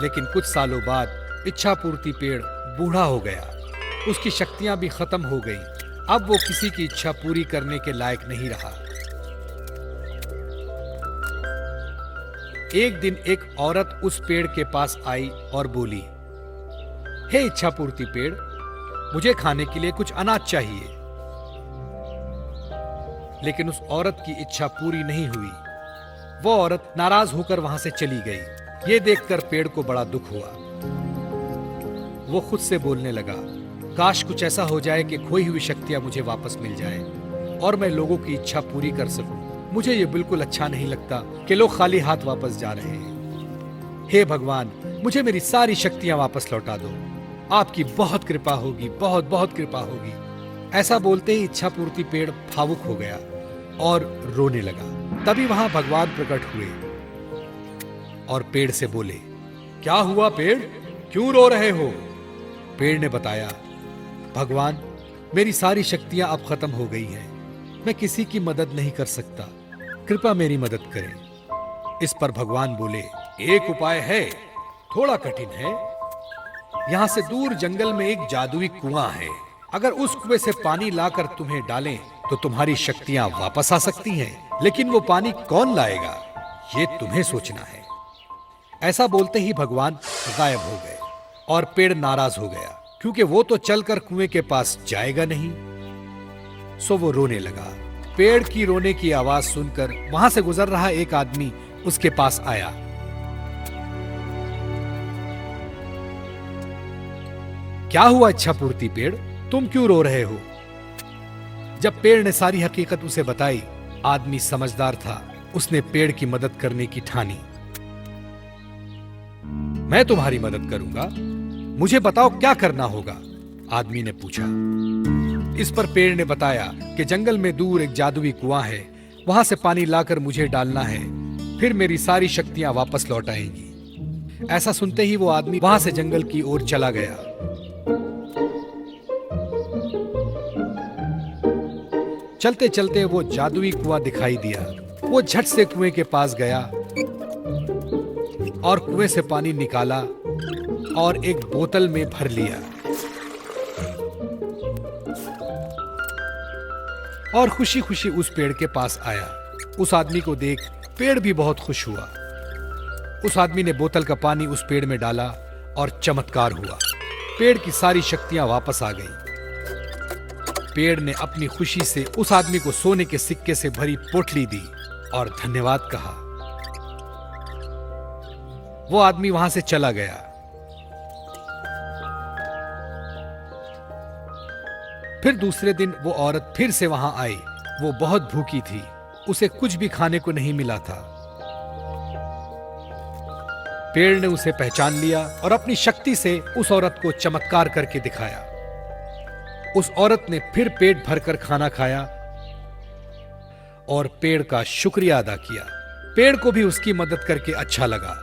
लेकिन कुछ सालों बाद इच्छा पूर्ति पेड़ बूढ़ा हो गया। उसकी शक्तियां भी खत्म हो गईं। अब वो किसी की इच्छा पूरी करने के लायक नहीं रहा। एक दिन एक औरत उस पेड़ के पास आई और बोली, हे इच्छा पूर्ति पेड़, मुझे खाने के लिए कुछ अनाज चाहिए। लेकिन उस औरत की इच्छा पूरी नहीं हुई। वो औरत नाराज होकर वहां से चली गई। ये देखकर पेड़ को बड़ा दुख हुआ। वो खुद से बोलने लगा, काश कुछ ऐसा हो जाए कि खोई हुई शक्तियां मुझे वापस मिल जाए और मैं लोगों की इच्छा पूरी कर सकूं। मुझे ये बिल्कुल अच्छा नहीं लगता कि लोग खाली हाथ वापस जा रहे हैं। हे भगवान, मुझे मेरी सारी शक्तियां वापस लौटा दो। आपकी बहुत कृपा होगी, बहुत बहुत कृपा होगी। ऐसा बोलते ही इच्छा पूर्ति पेड़ भावुक हो गया और रोने लगा। तभी वहां भगवान प्रकट हुए और पेड़ से बोले, क्या हुआ पेड़, क्यों रो रहे हो? पेड़ ने बताया, भगवान, मेरी सारी शक्तियां अब खत्म हो गई हैं। मैं किसी की मदद नहीं कर सकता, कृपया मेरी मदद करें। इस पर भगवान बोले, एक उपाय है, थोड़ा कठिन है। यहां से दूर जंगल में एक जादुई कुआं है। अगर उस कुएं से पानी लाकर तुम्हें डालें तो तुम्हारी शक्तियां वापस आ सकती हैं। लेकिन वो पानी कौन लाएगा, ये तुम्हें सोचना है। ऐसा बोलते ही भगवान गायब हो गए और पेड़ नाराज हो गया, क्योंकि वो तो चलकर कुएं के पास जाएगा नहीं। सो वो रोने लगा। पेड़ की रोने की आवाज सुनकर वहां से गुजर रहा एक आदमी उसके पास आया। क्या हुआ इच्छा पूर्ति पेड़, तुम क्यों रो रहे हो? जब पेड़ ने सारी हकीकत उसे बताई, आदमी समझदार था। उसने पेड़ की मदद करने की ठानी। मैं तुम्हारी मदद करूंगा, मुझे बताओ क्या करना होगा? आदमी ने पूछा। इस पर पेड़ ने बताया कि जंगल में दूर एक जादुई कुआं है, वहां से पानी लाकर मुझे डालना है, फिर मेरी सारी शक्तियां वापस लौट आएंगी। ऐसा सुनते ही वो आदमी वहां से जंगल की ओर चला गया। चलते चलते वो जादुई कुआं दिखाई दिया। वो झट से कुएं के पास गया और कुएं से पानी निकाला और एक बोतल में भर लिया और खुशी खुशी उस पेड़ के पास आया। उस आदमी को देख पेड़ भी बहुत खुश हुआ। उस आदमी ने बोतल का पानी उस पेड़ में डाला और चमत्कार हुआ। पेड़ की सारी शक्तियां वापस आ गईं। पेड़ ने अपनी खुशी से उस आदमी को सोने के सिक्के से भरी पोटली दी और धन्यवाद कहा। वो आदमी वहां से चला गया। फिर दूसरे दिन वो औरत फिर से वहां आई। वो बहुत भूखी थी, उसे कुछ भी खाने को नहीं मिला था। पेड़ ने उसे पहचान लिया और अपनी शक्ति से उस औरत को चमत्कार करके दिखाया। उस औरत ने फिर पेट भरकर खाना खाया और पेड़ का शुक्रिया अदा किया। पेड़ को भी उसकी मदद करके अच्छा लगा।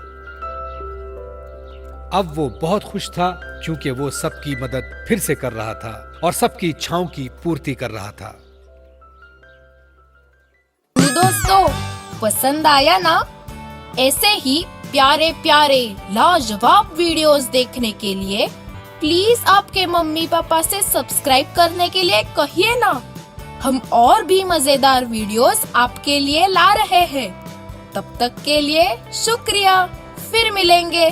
अब वो बहुत खुश था, क्योंकि वो सबकी मदद फिर से कर रहा था और सबकी इच्छाओं की पूर्ति कर रहा था। दोस्तों, पसंद आया ना? ऐसे ही प्यारे प्यारे लाजवाब वीडियोस देखने के लिए प्लीज आपके मम्मी पापा से सब्सक्राइब करने के लिए कहिए ना। हम और भी मजेदार वीडियोस आपके लिए ला रहे हैं। तब तक के लिए शुक्रिया। फिर मिलेंगे।